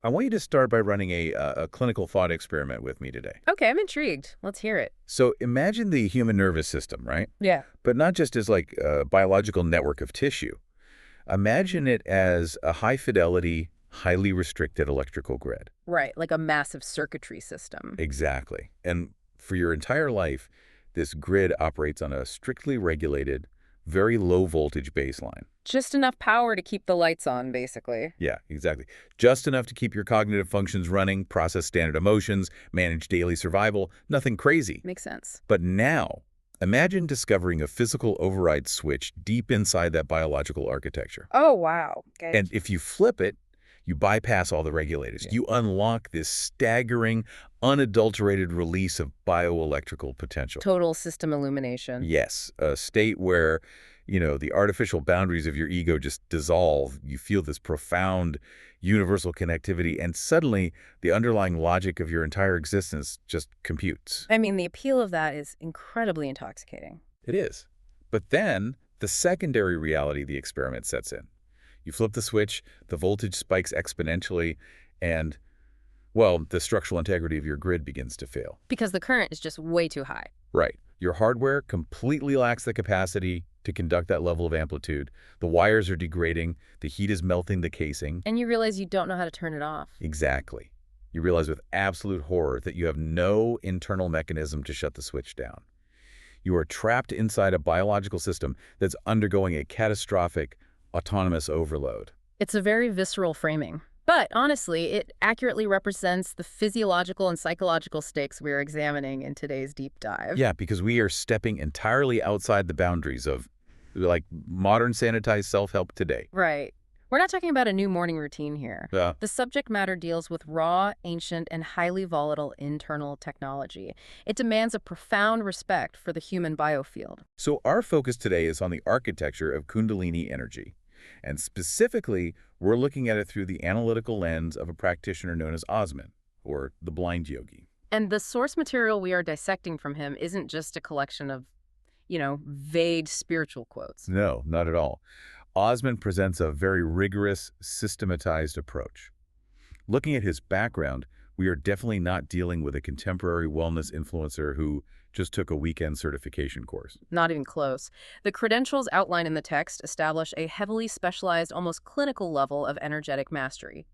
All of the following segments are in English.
I want you to start by running a clinical thought experiment with me today. Okay, I'm intrigued. Let's hear it. So imagine the human nervous system, right? Yeah. But not just as like a biological network of tissue. Imagine it as a high-fidelity, highly restricted electrical grid. Right, like a massive circuitry system. Exactly. And for your entire life, this grid operates on a strictly regulated, very low voltage baseline. Just enough power to keep the lights on, basically. Yeah, exactly. Just enough to keep your cognitive functions running, process standard emotions, manage daily survival, nothing crazy. Makes sense. But now, imagine discovering a physical override switch deep inside that biological architecture. Oh, wow. Okay. And if you flip it, you bypass all the regulators. Yeah. You unlock this staggering, unadulterated release of bioelectrical potential. Total system illumination. Yes, a state where, the artificial boundaries of your ego just dissolve. You feel this profound universal connectivity, and suddenly the underlying logic of your entire existence just computes. I mean, the appeal of that is incredibly intoxicating. It is. But then the secondary reality of the experiment sets in. You flip the switch, the voltage spikes exponentially, and, well, the structural integrity of your grid begins to fail. Because the current is just way too high. Right. Your hardware completely lacks the capacity to conduct that level of amplitude. The wires are degrading. The heat is melting the casing. And you realize you don't know how to turn it off. Exactly. You realize with absolute horror that you have no internal mechanism to shut the switch down. You are trapped inside a biological system that's undergoing a catastrophic autonomous overload. It's a very visceral framing. But honestly, it accurately represents the physiological and psychological stakes we're examining in today's deep dive. Yeah, because we are stepping entirely outside the boundaries of, like, modern sanitized self-help today. Right. We're not talking about a new morning routine here. Yeah. The subject matter deals with raw, ancient, and highly volatile internal technology. It demands a profound respect for the human biofield. So our focus today is on the architecture of Kundalini energy. And specifically, we're looking at it through the analytical lens of a practitioner known as Osman, or the blind yogi. And the source material we are dissecting from him isn't just a collection of, vague spiritual quotes. No, not at all. Osman presents a very rigorous, systematized approach. Looking at his background, we are definitely not dealing with a contemporary wellness influencer who just took a weekend certification course. Not even close. The credentials outlined in the text establish a heavily specialized, almost clinical level of energetic mastery.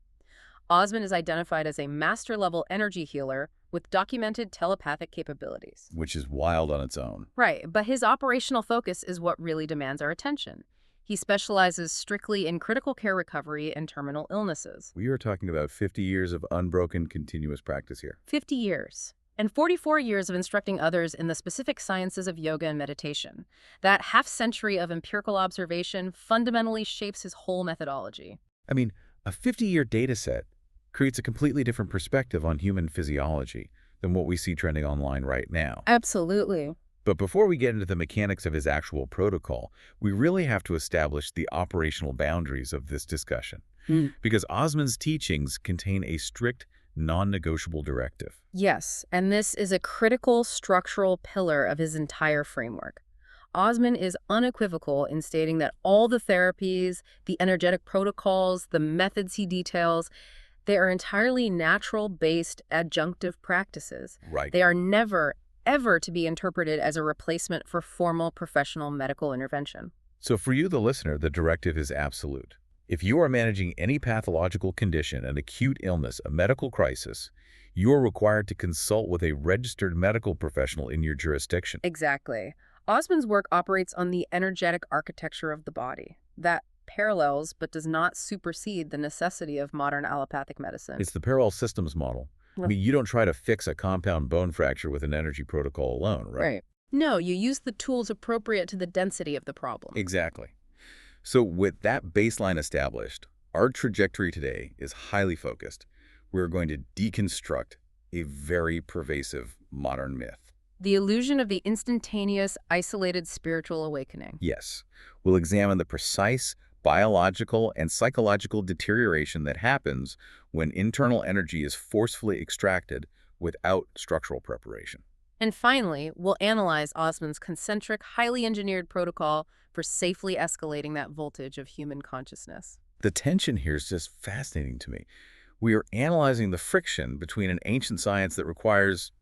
Osman is identified as a master-level energy healer with documented telepathic capabilities. Which is wild on its own. Right, but his operational focus is what really demands our attention. He specializes strictly in critical care recovery and terminal illnesses. We are talking about 50 years of unbroken, continuous practice here. 50 years. And 44 years of instructing others in the specific sciences of yoga and meditation. That half-century of empirical observation fundamentally shapes his whole methodology. I mean, a 50-year data set creates a completely different perspective on human physiology than what we see trending online right now. Absolutely. But before we get into the mechanics of his actual protocol, we really have to establish the operational boundaries of this discussion. Because Osman's teachings contain a strict, non-negotiable directive. Yes, and this is a critical structural pillar of his entire framework. Osman is unequivocal in stating that all the therapies, the energetic protocols, the methods he details, they are entirely natural-based adjunctive practices. Right. They are never, ever to be interpreted as a replacement for formal professional medical intervention. So for you, the listener, the directive is absolute. If you are managing any pathological condition, an acute illness, a medical crisis, you are required to consult with a registered medical professional in your jurisdiction. Exactly. Osman's work operates on the energetic architecture of the body. That parallels but does not supersede the necessity of modern allopathic medicine. It's the parallel systems model. I mean, you don't try to fix a compound bone fracture with an energy protocol alone, right? Right. No, you use the tools appropriate to the density of the problem. Exactly. So with that baseline established, our trajectory today is highly focused. We're going to deconstruct a very pervasive modern myth. The illusion of the instantaneous, isolated spiritual awakening. Yes, we'll examine the precise biological and psychological deterioration that happens when internal energy is forcefully extracted without structural preparation. And finally, we'll analyze Osman's concentric, highly engineered protocol for safely escalating that voltage of human consciousness. The tension here is just fascinating to me. We are analyzing the friction between an ancient science that requires,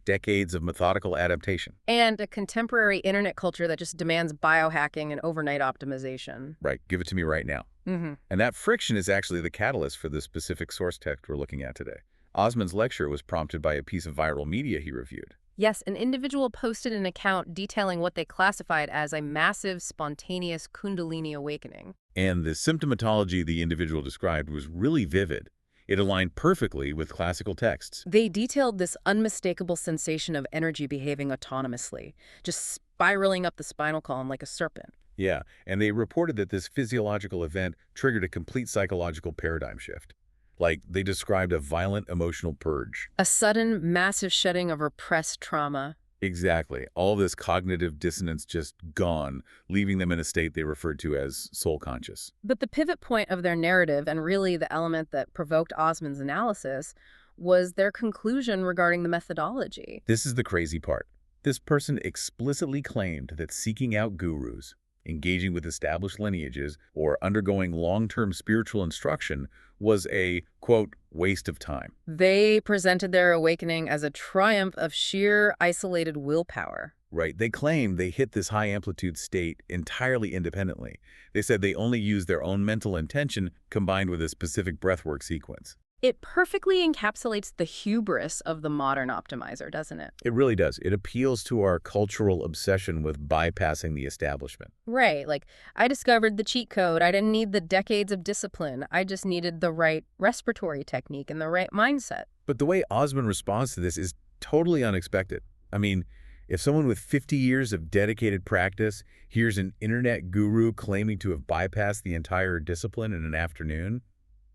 decades of methodical adaptation. And a contemporary internet culture that just demands biohacking and overnight optimization. Right, give it to me right now. Hmm. And that friction is actually the catalyst for the specific source text we're looking at today. Osman's lecture was prompted by a piece of viral media he reviewed. Yes, an individual posted an account detailing what they classified as a massive, spontaneous Kundalini awakening. And the symptomatology the individual described was really vivid. It aligned perfectly with classical texts. They detailed this unmistakable sensation of energy behaving autonomously, just spiraling up the spinal column like a serpent. Yeah, and they reported that this physiological event triggered a complete psychological paradigm shift. Like, they described a violent emotional purge. A sudden, massive shedding of repressed trauma. Exactly. All this cognitive dissonance just gone, leaving them in a state they referred to as soul conscious. But the pivot point of their narrative, and really the element that provoked Osman's analysis, was their conclusion regarding the methodology. This is the crazy part. This person explicitly claimed that seeking out gurus, engaging with established lineages, or undergoing long-term spiritual instruction was a, quote, waste of time. They presented their awakening as a triumph of sheer, isolated willpower. Right. They claimed they hit this high-amplitude state entirely independently. They said they only used their own mental intention combined with a specific breathwork sequence. It perfectly encapsulates the hubris of the modern optimizer, doesn't it? It really does. It appeals to our cultural obsession with bypassing the establishment. Right, like, I discovered the cheat code. I didn't need the decades of discipline. I just needed the right respiratory technique and the right mindset. But the way Osman responds to this is totally unexpected. I mean, if someone with 50 years of dedicated practice hears an internet guru claiming to have bypassed the entire discipline in an afternoon,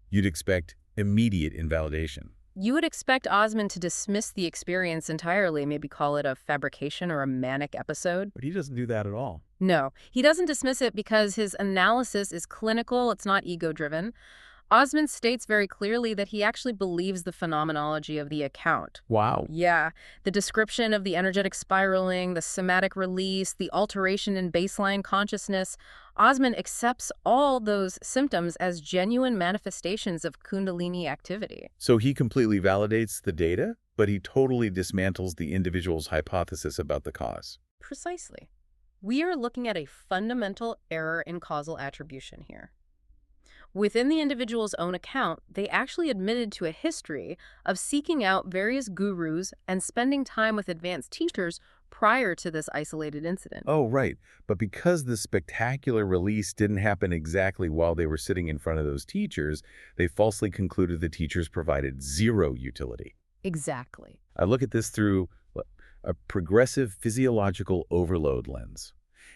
you'd expect immediate invalidation. You would expect Osman to dismiss the experience entirely, maybe call it a fabrication or a manic episode. But he doesn't do that at all. No, he doesn't dismiss it because his analysis is clinical, it's not ego-driven. Osman states very clearly that he actually believes the phenomenology of the account. Wow. Yeah, the description of the energetic spiraling, the somatic release, the alteration in baseline consciousness, Osman accepts all those symptoms as genuine manifestations of Kundalini activity. So he completely validates the data, but he totally dismantles the individual's hypothesis about the cause. Precisely. We are looking at a fundamental error in causal attribution here. Within the individual's own account, they actually admitted to a history of seeking out various gurus and spending time with advanced teachers prior to this isolated incident. Oh, right. But because the spectacular release didn't happen exactly while they were sitting in front of those teachers, they falsely concluded the teachers provided zero utility. Exactly. I look at this through a progressive physiological overload lens.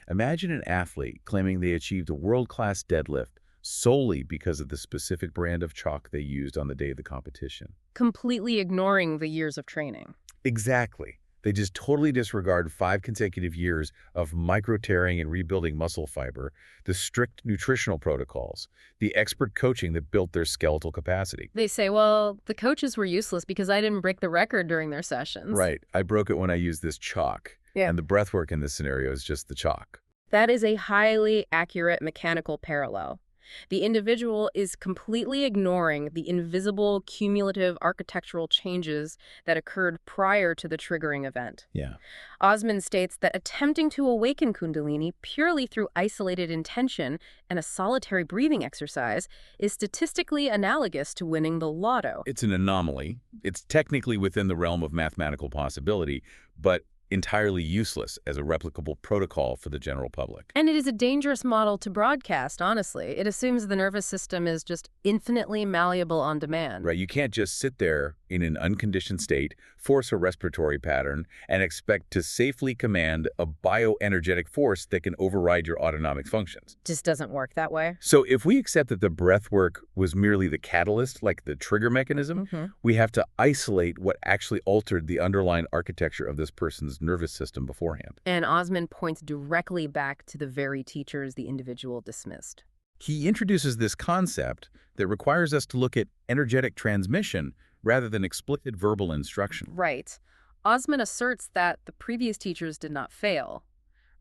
Imagine an athlete claiming they achieved a world-class deadlift solely because of the specific brand of chalk they used on the day of the competition. Completely ignoring the years of training. Exactly. They just totally disregard 5 consecutive years of micro-tearing and rebuilding muscle fiber, the strict nutritional protocols, the expert coaching that built their skeletal capacity. They say, well, the coaches were useless because I didn't break the record during their sessions. Right. I broke it when I used this chalk. Yeah. And the breathwork in this scenario is just the chalk. That is a highly accurate mechanical parallel. The individual is completely ignoring the invisible cumulative architectural changes that occurred prior to the triggering event. Yeah. Osman states that attempting to awaken Kundalini purely through isolated intention and a solitary breathing exercise is statistically analogous to winning the lotto. It's an anomaly. It's technically within the realm of mathematical possibility, but entirely useless as a replicable protocol for the general public. And it is a dangerous model to broadcast, honestly. It assumes the nervous system is just infinitely malleable on demand. Right, you can't just sit there in an unconditioned state, force a respiratory pattern, and expect to safely command a bioenergetic force that can override your autonomic functions. Just doesn't work that way. So if we accept that the breath work was merely the catalyst, like the trigger mechanism, we have to isolate what actually altered the underlying architecture of this person's nervous system beforehand. And Osman points directly back to the very teachers the individual dismissed. He introduces this concept that requires us to look at energetic transmission rather than explicit verbal instruction. Right. Osman asserts that the previous teachers did not fail.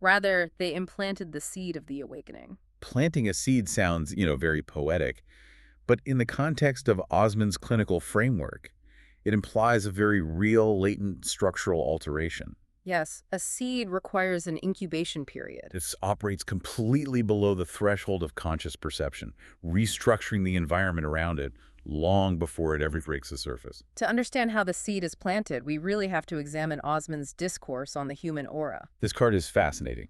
Rather, they implanted the seed of the awakening. Planting a seed sounds, very poetic, But in the context of Osmond's clinical framework, it implies a very real latent structural alteration. Yes, a seed requires an incubation period. This operates completely below the threshold of conscious perception, restructuring the environment around it long before it ever breaks the surface. To understand how the seed is planted, we really have to examine Osmond's discourse on the human aura. This card is fascinating.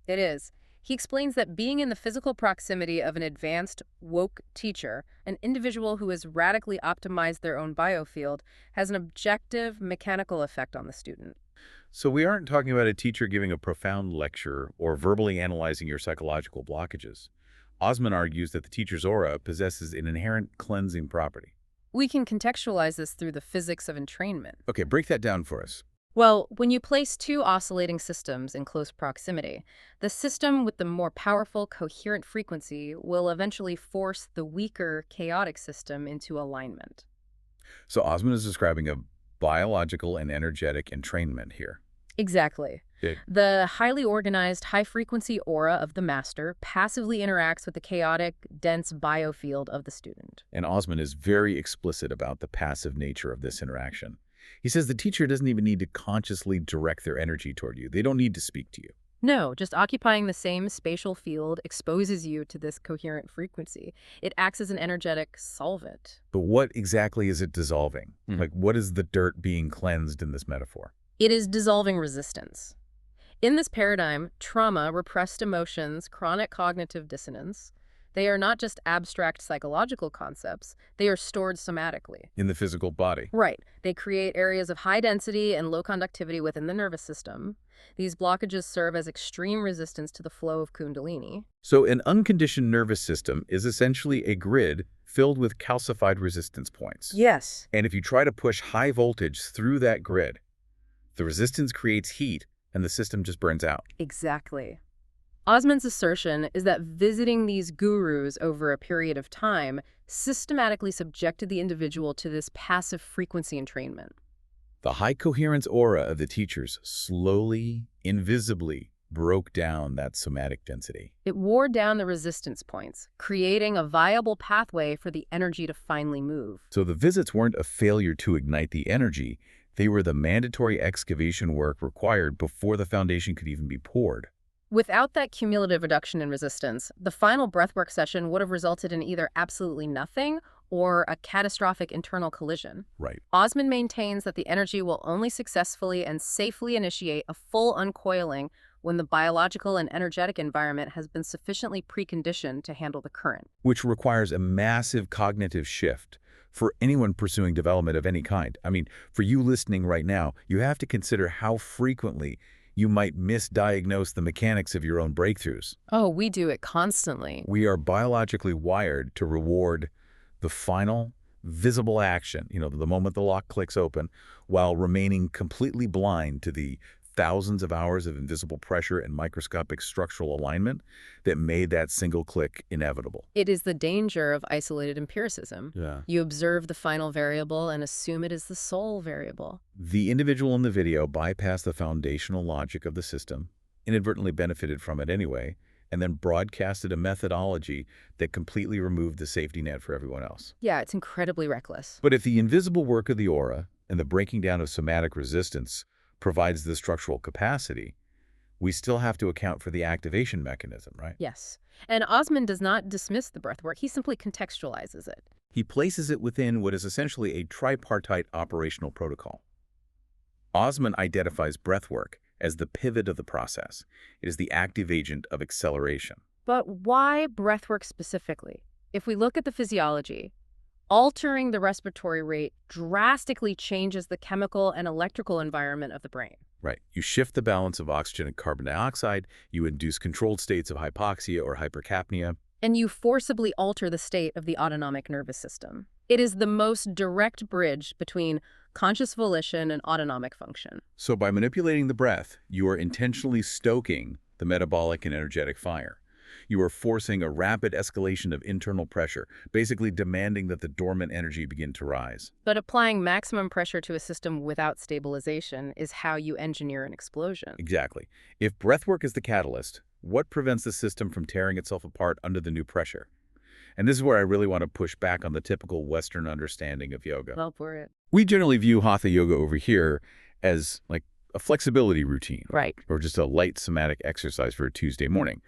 It is. He explains that being in the physical proximity of an advanced, woke teacher, an individual who has radically optimized their own biofield, has an objective, mechanical effect on the student. So we aren't talking about a teacher giving a profound lecture or verbally analyzing your psychological blockages. Osmond argues that the teacher's aura possesses an inherent cleansing property. We can contextualize this through the physics of entrainment. Okay, break that down for us. Well, when you place two oscillating systems in close proximity, the system with the more powerful, coherent frequency will eventually force the weaker, chaotic system into alignment. So Osmond is describing a biological and energetic entrainment here. Exactly. Good. The highly organized, high-frequency aura of the master passively interacts with the chaotic, dense biofield of the student. And Osmond is very explicit about the passive nature of this interaction. He says the teacher doesn't even need to consciously direct their energy toward you. They don't need to speak to you. No, just occupying the same spatial field exposes you to this coherent frequency. It acts as an energetic solvent. But what exactly is it dissolving? Like, what is the dirt being cleansed in this metaphor? It is dissolving resistance. In this paradigm, trauma, repressed emotions, chronic cognitive dissonance, they are not just abstract psychological concepts, they are stored somatically. In the physical body. Right. They create areas of high density and low conductivity within the nervous system. These blockages serve as extreme resistance to the flow of Kundalini. So an unconditioned nervous system is essentially a grid filled with calcified resistance points. Yes. And if you try to push high voltage through that grid, the resistance creates heat and the system just burns out. Exactly. Osmond's assertion is that visiting these gurus over a period of time systematically subjected the individual to this passive frequency entrainment. The high coherence aura of the teachers slowly, invisibly broke down that somatic density. It wore down the resistance points, creating a viable pathway for the energy to finally move. So the visits weren't a failure to ignite the energy, they were the mandatory excavation work required before the foundation could even be poured. Without that cumulative reduction in resistance, the final breathwork session would have resulted in either absolutely nothing or a catastrophic internal collision. Right. Osmond maintains that the energy will only successfully and safely initiate a full uncoiling when the biological and energetic environment has been sufficiently preconditioned to handle the current. Which requires a massive cognitive shift for anyone pursuing development of any kind. I mean, for you listening right now, you have to consider how frequently you might misdiagnose the mechanics of your own breakthroughs. Oh, we do it constantly. We are biologically wired to reward the final, visible action, the moment the lock clicks open, while remaining completely blind to the thousands of hours of invisible pressure and microscopic structural alignment that made that single click inevitable. It is the danger of isolated empiricism. Yeah. You observe the final variable and assume it is the sole variable. The individual in the video bypassed the foundational logic of the system, inadvertently benefited from it anyway, and then broadcasted a methodology that completely removed the safety net for everyone else. Yeah, it's incredibly reckless. But if the invisible work of the aura and the breaking down of somatic resistance provides the structural capacity, we still have to account for the activation mechanism, right? Yes. And Osmond does not dismiss the breathwork. He simply contextualizes it. He places it within what is essentially a tripartite operational protocol. Osmond identifies breathwork as the pivot of the process. It is the active agent of acceleration. But why breathwork specifically? If we look at the physiology, altering the respiratory rate drastically changes the chemical and electrical environment of the brain. Right. You shift the balance of oxygen and carbon dioxide, you induce controlled states of hypoxia or hypercapnia. And you forcibly alter the state of the autonomic nervous system. It is the most direct bridge between conscious volition and autonomic function. So by manipulating the breath, you are intentionally stoking the metabolic and energetic fire. You are forcing a rapid escalation of internal pressure, basically demanding that the dormant energy begin to rise. But applying maximum pressure to a system without stabilization is how you engineer an explosion. Exactly. If breathwork is the catalyst, what prevents the system from tearing itself apart under the new pressure? And this is where I really want to push back on the typical Western understanding of yoga. Well for it. We generally view Hatha yoga over here as like a flexibility routine Right. or just a light somatic exercise for a Tuesday morning.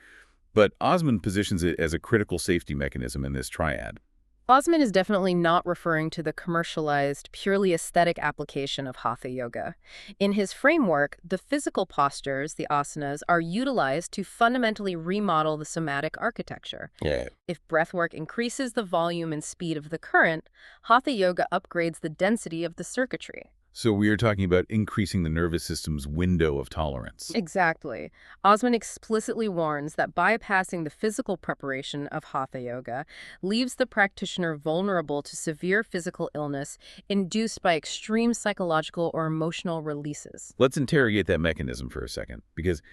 But Osman positions it as a critical safety mechanism in this triad. Osman is definitely not referring to the commercialized, purely aesthetic application of Hatha yoga. In his framework, the physical postures, the asanas, are utilized to fundamentally remodel the somatic architecture. Yeah. If breathwork increases the volume and speed of the current, Hatha yoga upgrades the density of the circuitry. So we are talking about increasing the nervous system's window of tolerance. Exactly. Osman explicitly warns that bypassing the physical preparation of Hatha yoga leaves the practitioner vulnerable to severe physical illness induced by extreme psychological or emotional releases. Let's interrogate that mechanism for a second, because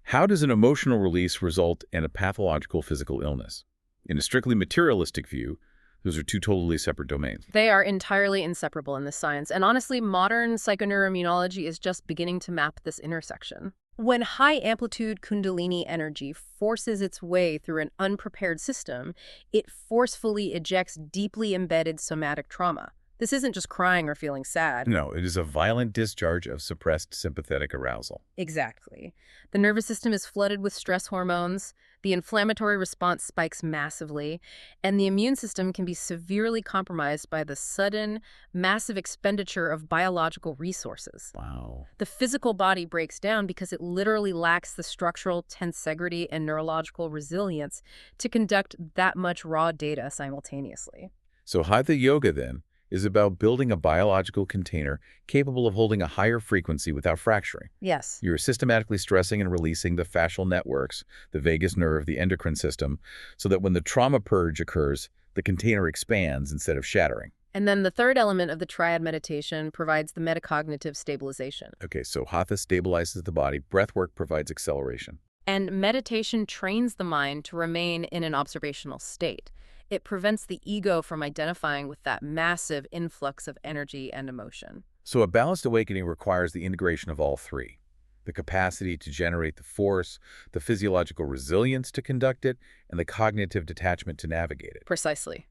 how does an emotional release result in a pathological physical illness? In a strictly materialistic view, those are two totally separate domains. They are entirely inseparable in this science, and honestly, modern psychoneuroimmunology is just beginning to map this intersection. When high-amplitude Kundalini energy forces its way through an unprepared system, it forcefully ejects deeply embedded somatic trauma. This isn't just crying or feeling sad. No, it is a violent discharge of suppressed sympathetic arousal. Exactly. The nervous system is flooded with stress hormones, the inflammatory response spikes massively, and the immune system can be severely compromised by the sudden, massive expenditure of biological resources. Wow. The physical body breaks down because it literally lacks the structural tensegrity and neurological resilience to conduct that much raw data simultaneously. So Hatha yoga, then, is about building a biological container capable of holding a higher frequency without fracturing. Yes. You're systematically stressing and releasing the fascial networks, the vagus nerve, the endocrine system, so that when the trauma purge occurs, the container expands instead of shattering. And then the third element of the triad meditation provides the metacognitive stabilization. Okay, so Hatha stabilizes the body, breathwork provides acceleration. And meditation trains the mind to remain in an observational state. It prevents the ego from identifying with that massive influx of energy and emotion. So a balanced awakening requires the integration of all three: the capacity to generate the force, the physiological resilience to conduct it, and the cognitive detachment to navigate it. Precisely.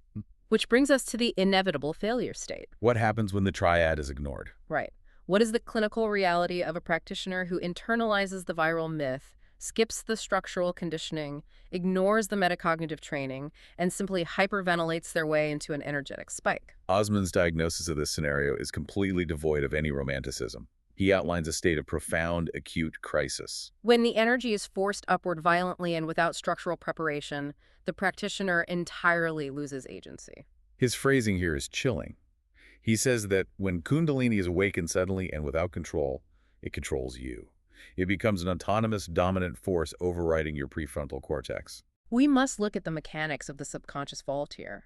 Which brings us to the inevitable failure state. What happens when the triad is ignored? Right. What is the clinical reality of a practitioner who internalizes the viral myth, skips the structural conditioning, ignores the metacognitive training, and simply hyperventilates their way into an energetic spike? Osman's diagnosis of this scenario is completely devoid of any romanticism. He outlines a state of profound acute crisis. When the energy is forced upward violently and without structural preparation, the practitioner entirely loses agency. His phrasing here is chilling. He says that when Kundalini is awakened suddenly and without control, it controls you. It becomes an autonomous, dominant force overriding your prefrontal cortex. We must look at the mechanics of the subconscious vault here.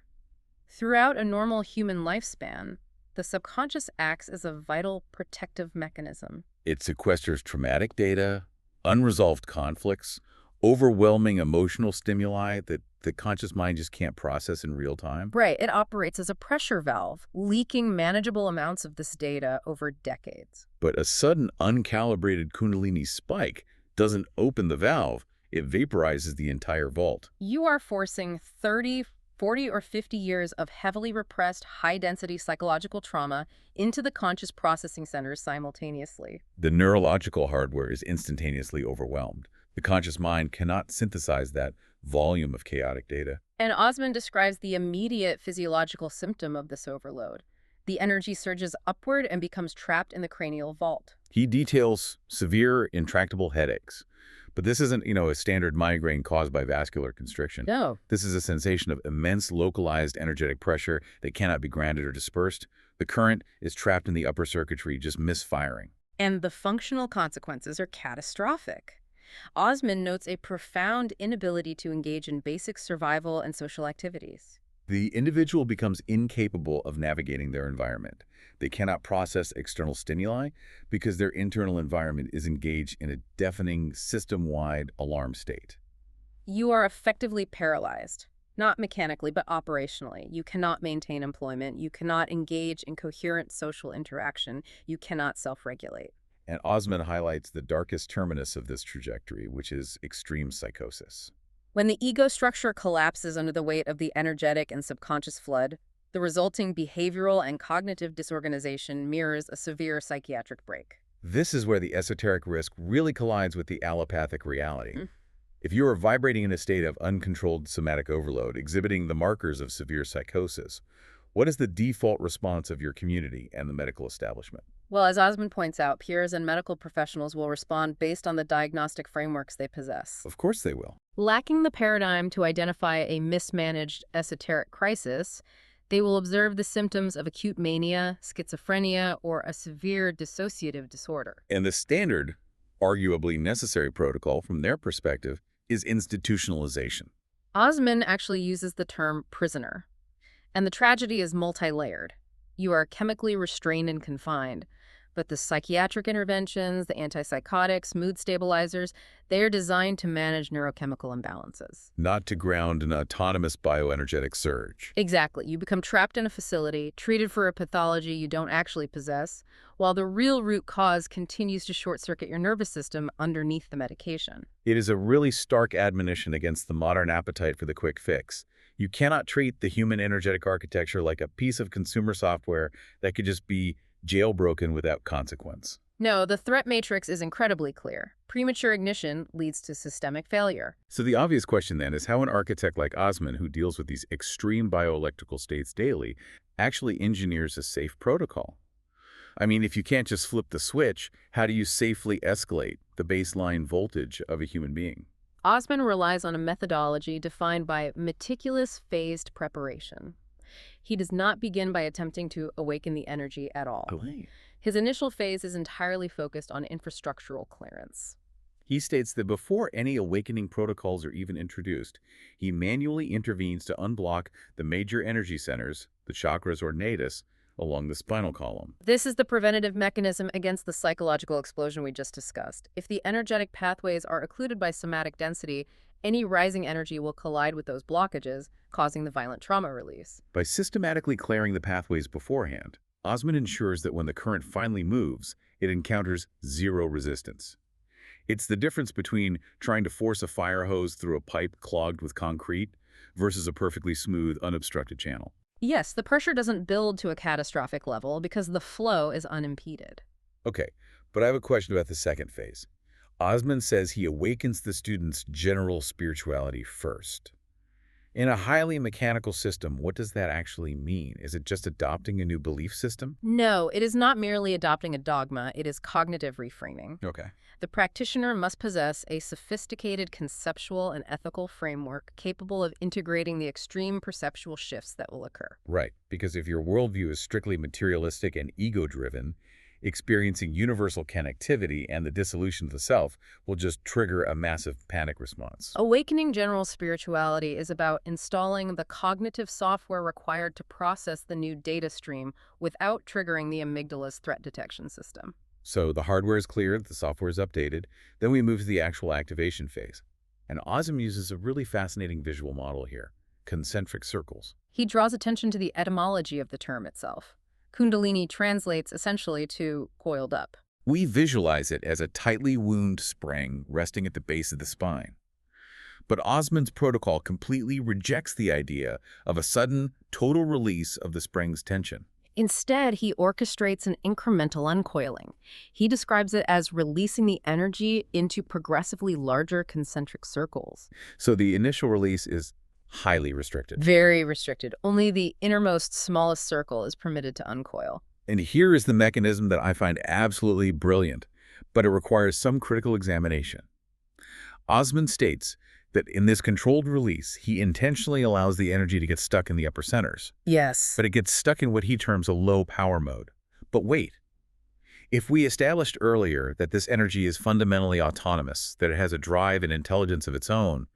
Throughout a normal human lifespan, the subconscious acts as a vital protective mechanism. It sequesters traumatic data, unresolved conflicts, overwhelming emotional stimuli that the conscious mind just can't process in real time. Right, it operates as a pressure valve, leaking manageable amounts of this data over decades. But a sudden uncalibrated Kundalini spike doesn't open the valve, it vaporizes the entire vault. You are forcing 30, 40, or 50 years of heavily repressed, high-density psychological trauma into the conscious processing centers simultaneously. The neurological hardware is instantaneously overwhelmed. The conscious mind cannot synthesize that volume of chaotic data. And Osman describes the immediate physiological symptom of this overload. The energy surges upward and becomes trapped in the cranial vault. He details severe, intractable headaches. But this isn't, a standard migraine caused by vascular constriction. No. This is a sensation of immense localized energetic pressure that cannot be grounded or dispersed. The current is trapped in the upper circuitry, just misfiring. And the functional consequences are catastrophic. Osman notes a profound inability to engage in basic survival and social activities. The individual becomes incapable of navigating their environment. They cannot process external stimuli because their internal environment is engaged in a deafening, system-wide alarm state. You are effectively paralyzed, not mechanically, but operationally. You cannot maintain employment. You cannot engage in coherent social interaction. You cannot self-regulate. And Osman highlights the darkest terminus of this trajectory, which is extreme psychosis. When the ego structure collapses under the weight of the energetic and subconscious flood, the resulting behavioral and cognitive disorganization mirrors a severe psychiatric break. This is where the esoteric risk really collides with the allopathic reality. Mm. If you are vibrating in a state of uncontrolled somatic overload, exhibiting the markers of severe psychosis, what is the default response of your community and the medical establishment? Well, as Osmond points out, peers and medical professionals will respond based on the diagnostic frameworks they possess. Of course they will. Lacking the paradigm to identify a mismanaged esoteric crisis, they will observe the symptoms of acute mania, schizophrenia, or a severe dissociative disorder. And the standard, arguably necessary protocol from their perspective is institutionalization. Osman actually uses the term prisoner. And the tragedy is multi-layered. You are chemically restrained and confined, but the psychiatric interventions, the antipsychotics, mood stabilizers, they are designed to manage neurochemical imbalances. Not to ground an autonomous bioenergetic surge. Exactly. You become trapped in a facility, treated for a pathology you don't actually possess, while the real root cause continues to short-circuit your nervous system underneath the medication. It is a really stark admonition against the modern appetite for the quick fix. You cannot treat the human energetic architecture like a piece of consumer software that could just be jailbroken without consequence. No, the threat matrix is incredibly clear. Premature ignition leads to systemic failure. So the obvious question then is how an architect like Osman, who deals with these extreme bioelectrical states daily, actually engineers a safe protocol. I mean, if you can't just flip the switch, how do you safely escalate the baseline voltage of a human being? Osman relies on a methodology defined by meticulous phased preparation. He does not begin by attempting to awaken the energy at all. His initial phase is entirely focused on infrastructural clearance. He states that before any awakening protocols are even introduced, he manually intervenes to unblock the major energy centers, the chakras or nadis, along the spinal column. This is the preventative mechanism against the psychological explosion we just discussed. If the energetic pathways are occluded by somatic density, any rising energy will collide with those blockages, causing the violent trauma release. By systematically clearing the pathways beforehand, Osman ensures that when the current finally moves, it encounters zero resistance. It's the difference between trying to force a fire hose through a pipe clogged with concrete versus a perfectly smooth, unobstructed channel. Yes, the pressure doesn't build to a catastrophic level because the flow is unimpeded. Okay, but I have a question about the second phase. Osman says he awakens the student's general spirituality first. In a highly mechanical system, what does that actually mean? Is it just adopting a new belief system? No, it is not merely adopting a dogma, it is cognitive reframing. Okay. The practitioner must possess a sophisticated conceptual and ethical framework capable of integrating the extreme perceptual shifts that will occur. Right, because if your worldview is strictly materialistic and ego-driven, experiencing universal connectivity and the dissolution of the self will just trigger a massive panic response. Awakening general spirituality is about installing the cognitive software required to process the new data stream without triggering the amygdala's threat detection system. So the hardware is cleared, the software is updated, then we move to the actual activation phase. And Osman uses a really fascinating visual model here, concentric circles. He draws attention to the etymology of the term itself. Kundalini translates essentially to coiled up. We visualize it as a tightly wound spring resting at the base of the spine. But Osman's protocol completely rejects the idea of a sudden, total release of the spring's tension. Instead, he orchestrates an incremental uncoiling. He describes it as releasing the energy into progressively larger concentric circles. So the initial release is highly restricted. Very restricted. Only the innermost smallest circle is permitted to uncoil. And here is the mechanism that I find absolutely brilliant, but it requires some critical examination. Osman states that in this controlled release, he intentionally allows the energy to get stuck in the upper centers. Yes. But it gets stuck in what he terms a low power mode. But wait, if we established earlier that this energy is fundamentally autonomous, that it has a drive and intelligence of its own,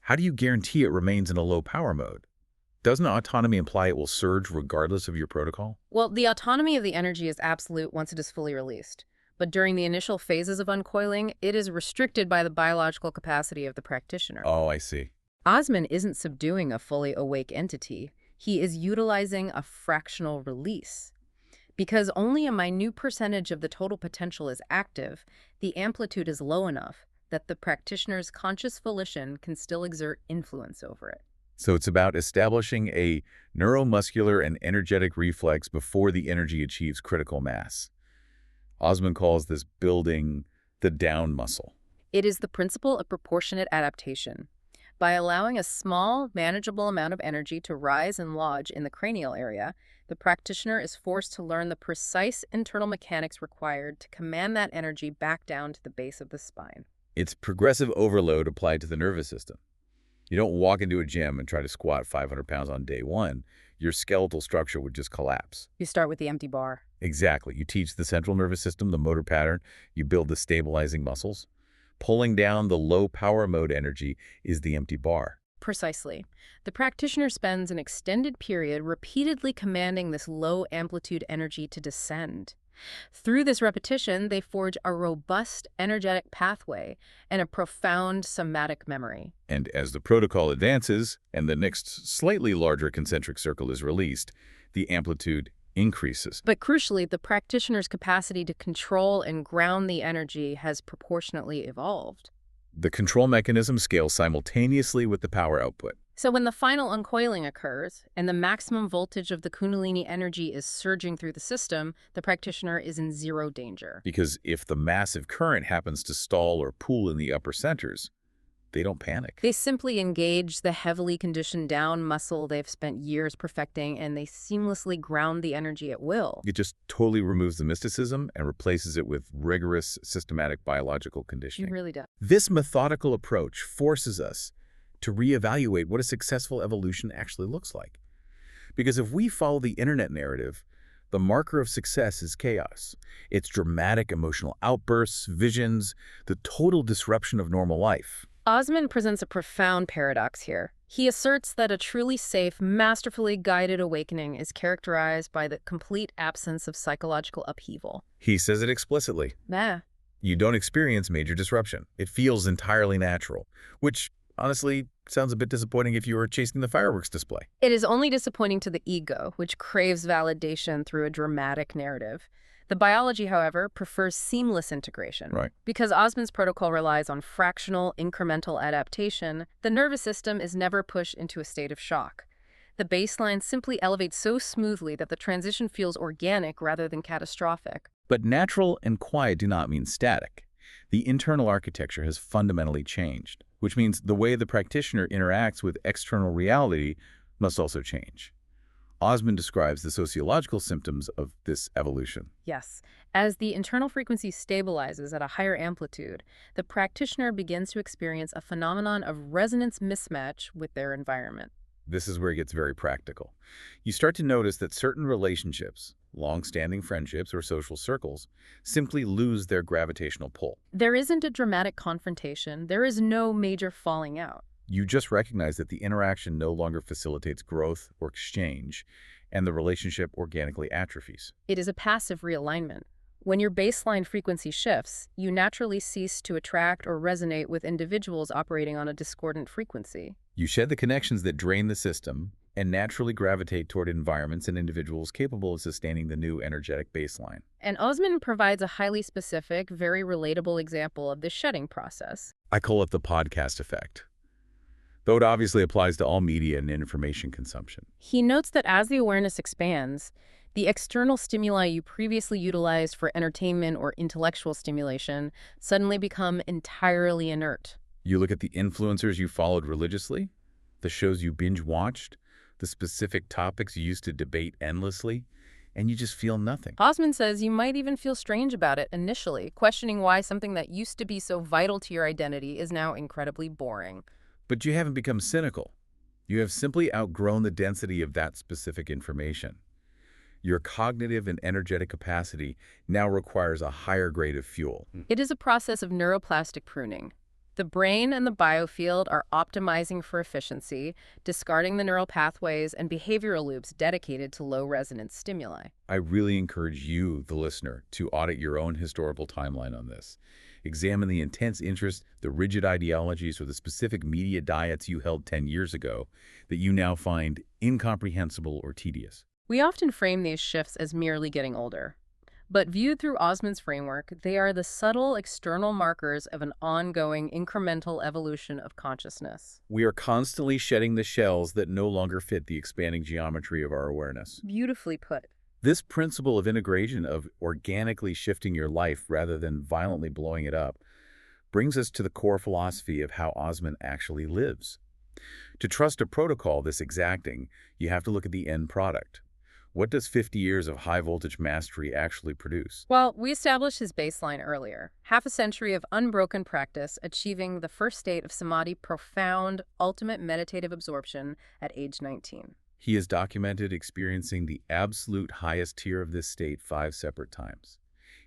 how do you guarantee it remains in a low power mode? Doesn't autonomy imply it will surge regardless of your protocol? Well, the autonomy of the energy is absolute once it is fully released. But during the initial phases of uncoiling, it is restricted by the biological capacity of the practitioner. Oh, I see. Osman isn't subduing a fully awake entity. He is utilizing a fractional release. Because only a minute percentage of the total potential is active, the amplitude is low enough that the practitioner's conscious volition can still exert influence over it. So it's about establishing a neuromuscular and energetic reflex before the energy achieves critical mass. Osman calls this building the down muscle. It is the principle of proportionate adaptation. By allowing a small, manageable amount of energy to rise and lodge in the cranial area, the practitioner is forced to learn the precise internal mechanics required to command that energy back down to the base of the spine. It's progressive overload applied to the nervous system. You don't walk into a gym and try to squat 500 pounds on day one. Your skeletal structure would just collapse. You start with the empty bar. Exactly. You teach the central nervous system the motor pattern. You build the stabilizing muscles. Pulling down the low power mode energy is the empty bar. Precisely. The practitioner spends an extended period repeatedly commanding this low amplitude energy to descend. Through this repetition, they forge a robust energetic pathway and a profound somatic memory. And as the protocol advances and the next slightly larger concentric circle is released, the amplitude increases. But crucially, the practitioner's capacity to control and ground the energy has proportionately evolved. The control mechanism scales simultaneously with the power output. So when the final uncoiling occurs and the maximum voltage of the Kundalini energy is surging through the system, the practitioner is in zero danger. Because if the massive current happens to stall or pool in the upper centers, they don't panic. They simply engage the heavily conditioned down muscle they've spent years perfecting, and they seamlessly ground the energy at will. It just totally removes the mysticism and replaces it with rigorous, systematic biological conditioning. It really does. This methodical approach forces us to reevaluate what a successful evolution actually looks like. Because if we follow the internet narrative, the marker of success is chaos. It's dramatic emotional outbursts, visions, the total disruption of normal life. Osman presents a profound paradox here. He asserts that a truly safe, masterfully guided awakening is characterized by the complete absence of psychological upheaval. He says it explicitly. Nah. You don't experience major disruption. It feels entirely natural, which honestly sounds a bit disappointing if you were chasing the fireworks display. It is only disappointing to the ego, which craves validation through a dramatic narrative. The biology, however, prefers seamless integration. Right. Because Osman's protocol relies on fractional, incremental adaptation, the nervous system is never pushed into a state of shock. The baseline simply elevates so smoothly that the transition feels organic rather than catastrophic. But natural and quiet do not mean static. The internal architecture has fundamentally changed, which means the way the practitioner interacts with external reality must also change. Osman describes the sociological symptoms of this evolution. Yes. As the internal frequency stabilizes at a higher amplitude, the practitioner begins to experience a phenomenon of resonance mismatch with their environment. This is where it gets very practical. You start to notice that certain relationships, long-standing friendships or social circles, simply lose their gravitational pull. There isn't a dramatic confrontation. There is no major falling out. You just recognize that the interaction no longer facilitates growth or exchange, and the relationship organically atrophies. It is a passive realignment. When your baseline frequency shifts, you naturally cease to attract or resonate with individuals operating on a discordant frequency. You shed the connections that drain the system and naturally gravitate toward environments and individuals capable of sustaining the new energetic baseline. And Osman provides a highly specific, very relatable example of this shedding process. I call it the podcast effect, though it obviously applies to all media and information consumption. He notes that as the awareness expands, the external stimuli you previously utilized for entertainment or intellectual stimulation suddenly become entirely inert. You look at the influencers you followed religiously, the shows you binge-watched, the specific topics you used to debate endlessly, and you just feel nothing. Osman says you might even feel strange about it initially, questioning why something that used to be so vital to your identity is now incredibly boring. But you haven't become cynical. You have simply outgrown the density of that specific information. Your cognitive and energetic capacity now requires a higher grade of fuel. It is a process of neuroplastic pruning. The brain and the biofield are optimizing for efficiency, discarding the neural pathways and behavioral loops dedicated to low-resonance stimuli. I really encourage you, the listener, to audit your own historical timeline on this. Examine the intense interest, the rigid ideologies, or the specific media diets you held 10 years ago that you now find incomprehensible or tedious. We often frame these shifts as merely getting older. But viewed through Osmond's framework, they are the subtle external markers of an ongoing incremental evolution of consciousness. We are constantly shedding the shells that no longer fit the expanding geometry of our awareness. Beautifully put. This principle of integration, of organically shifting your life rather than violently blowing it up, brings us to the core philosophy of how Osmond actually lives. To trust a protocol this exacting, you have to look at the end product. What does 50 years of high-voltage mastery actually produce? Well, we established his baseline earlier. Half a century of unbroken practice, achieving the first state of samadhi, profound, ultimate meditative absorption at age 19. He is documented experiencing the absolute highest tier of this state 5 separate times.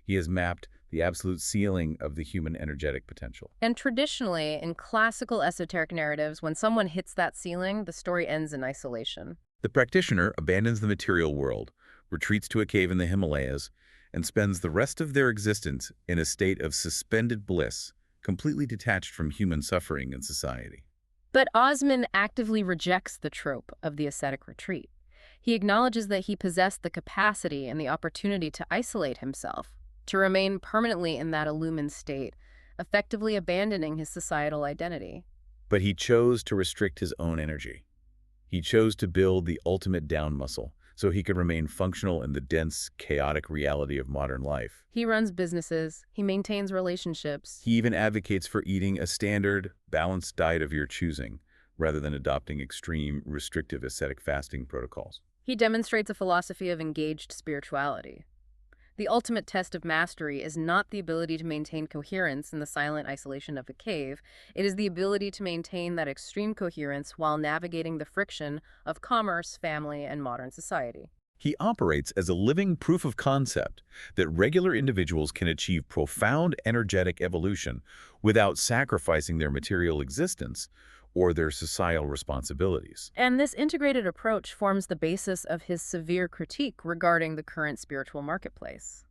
He has mapped the absolute ceiling of the human energetic potential. And traditionally, in classical esoteric narratives, when someone hits that ceiling, the story ends in isolation. The practitioner abandons the material world, retreats to a cave in the Himalayas, and spends the rest of their existence in a state of suspended bliss, completely detached from human suffering and society. But Osmond actively rejects the trope of the ascetic retreat. He acknowledges that he possessed the capacity and the opportunity to isolate himself, to remain permanently in that illumined state, effectively abandoning his societal identity. But he chose to restrict his own energy. He chose to build the ultimate down muscle so he could remain functional in the dense, chaotic reality of modern life. He runs businesses, he maintains relationships. He even advocates for eating a standard, balanced diet of your choosing, rather than adopting extreme, restrictive ascetic fasting protocols. He demonstrates a philosophy of engaged spirituality. The ultimate test of mastery is not the ability to maintain coherence in the silent isolation of a cave. It is the ability to maintain that extreme coherence while navigating the friction of commerce, family, and modern society. He operates as a living proof of concept that regular individuals can achieve profound energetic evolution without sacrificing their material existence or their societal responsibilities. And this integrated approach forms the basis of his severe critique regarding the current spiritual marketplace.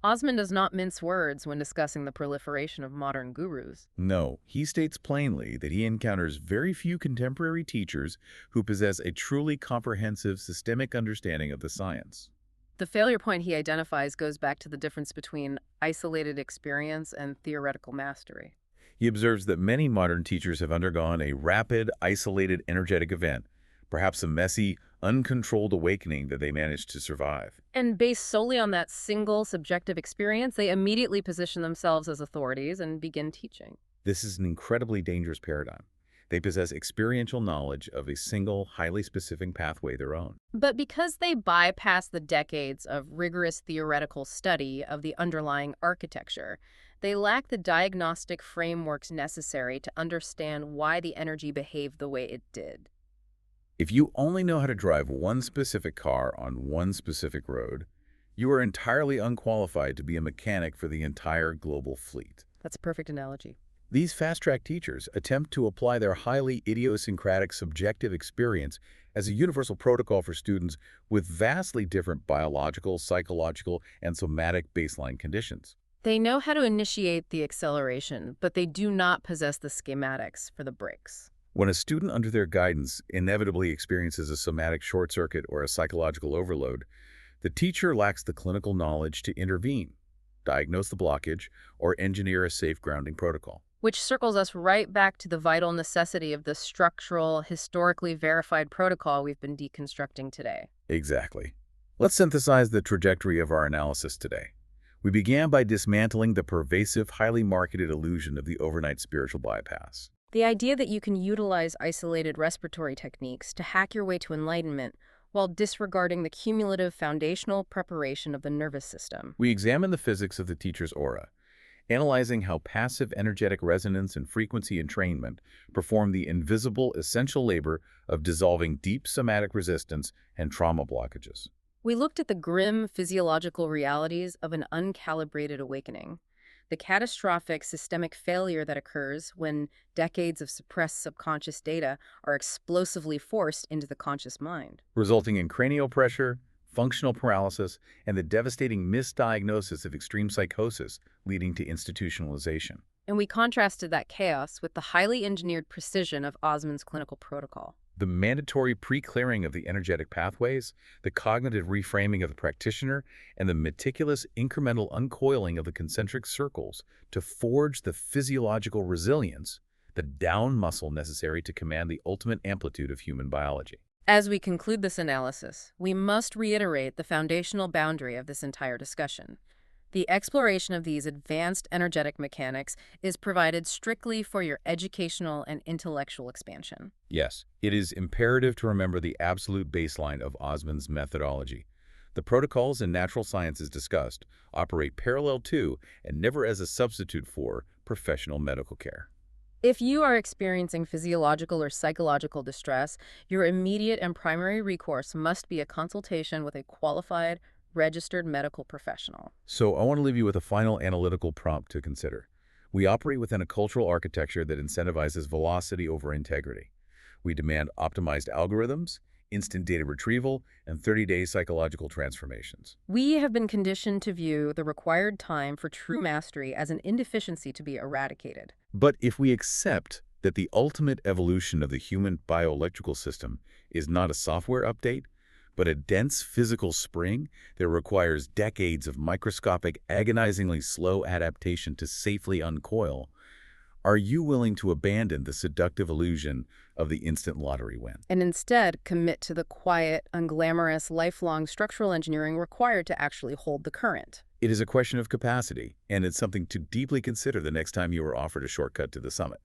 Osmond does not mince words when discussing the proliferation of modern gurus. No, he states plainly that he encounters very few contemporary teachers who possess a truly comprehensive systemic understanding of the science. The failure point he identifies goes back to the difference between isolated experience and theoretical mastery. He observes that many modern teachers have undergone a rapid, isolated, energetic event, perhaps a messy, uncontrolled awakening that they managed to survive. And based solely on that single subjective experience, they immediately position themselves as authorities and begin teaching. This is an incredibly dangerous paradigm. They possess experiential knowledge of a single, highly specific pathway their own. But because they bypass the decades of rigorous theoretical study of the underlying architecture, they lack the diagnostic frameworks necessary to understand why the energy behaved the way it did. If you only know how to drive one specific car on one specific road, you are entirely unqualified to be a mechanic for the entire global fleet. That's a perfect analogy. These fast-track teachers attempt to apply their highly idiosyncratic subjective experience as a universal protocol for students with vastly different biological, psychological, and somatic baseline conditions. They know how to initiate the acceleration, but they do not possess the schematics for the brakes. When a student under their guidance inevitably experiences a somatic short circuit or a psychological overload, the teacher lacks the clinical knowledge to intervene, diagnose the blockage, or engineer a safe grounding protocol. Which circles us right back to the vital necessity of the structural, historically verified protocol we've been deconstructing today. Exactly. Let's synthesize the trajectory of our analysis today. We began by dismantling the pervasive, highly marketed illusion of the overnight spiritual bypass. The idea that you can utilize isolated respiratory techniques to hack your way to enlightenment while disregarding the cumulative foundational preparation of the nervous system. We examined the physics of the teacher's aura, analyzing how passive energetic resonance and frequency entrainment perform the invisible, essential labor of dissolving deep somatic resistance and trauma blockages. We looked at the grim physiological realities of an uncalibrated awakening, the catastrophic systemic failure that occurs when decades of suppressed subconscious data are explosively forced into the conscious mind, resulting in cranial pressure, functional paralysis, and the devastating misdiagnosis of extreme psychosis leading to institutionalization. And we contrasted that chaos with the highly engineered precision of Osmond's clinical protocol. The mandatory pre-clearing of the energetic pathways, the cognitive reframing of the practitioner, and the meticulous incremental uncoiling of the concentric circles to forge the physiological resilience, the down muscle necessary to command the ultimate amplitude of human biology. As we conclude this analysis, we must reiterate the foundational boundary of this entire discussion. The exploration of these advanced energetic mechanics is provided strictly for your educational and intellectual expansion. Yes, it is imperative to remember the absolute baseline of Osmond's methodology. The protocols and natural sciences discussed operate parallel to and never as a substitute for professional medical care. If you are experiencing physiological or psychological distress, your immediate and primary recourse must be a consultation with a qualified, registered medical professional. So I want to leave you with a final analytical prompt to consider. We operate within a cultural architecture that incentivizes velocity over integrity. We demand optimized algorithms, instant data retrieval, and 30-day psychological transformations. We have been conditioned to view the required time for true mastery as an inefficiency to be eradicated. But if we accept that the ultimate evolution of the human bioelectrical system is not a software update, but a dense physical spring that requires decades of microscopic, agonizingly slow adaptation to safely uncoil, are you willing to abandon the seductive illusion of the instant lottery win? And instead commit to the quiet, unglamorous, lifelong structural engineering required to actually hold the current? It is a question of capacity, and it's something to deeply consider the next time you are offered a shortcut to the summit.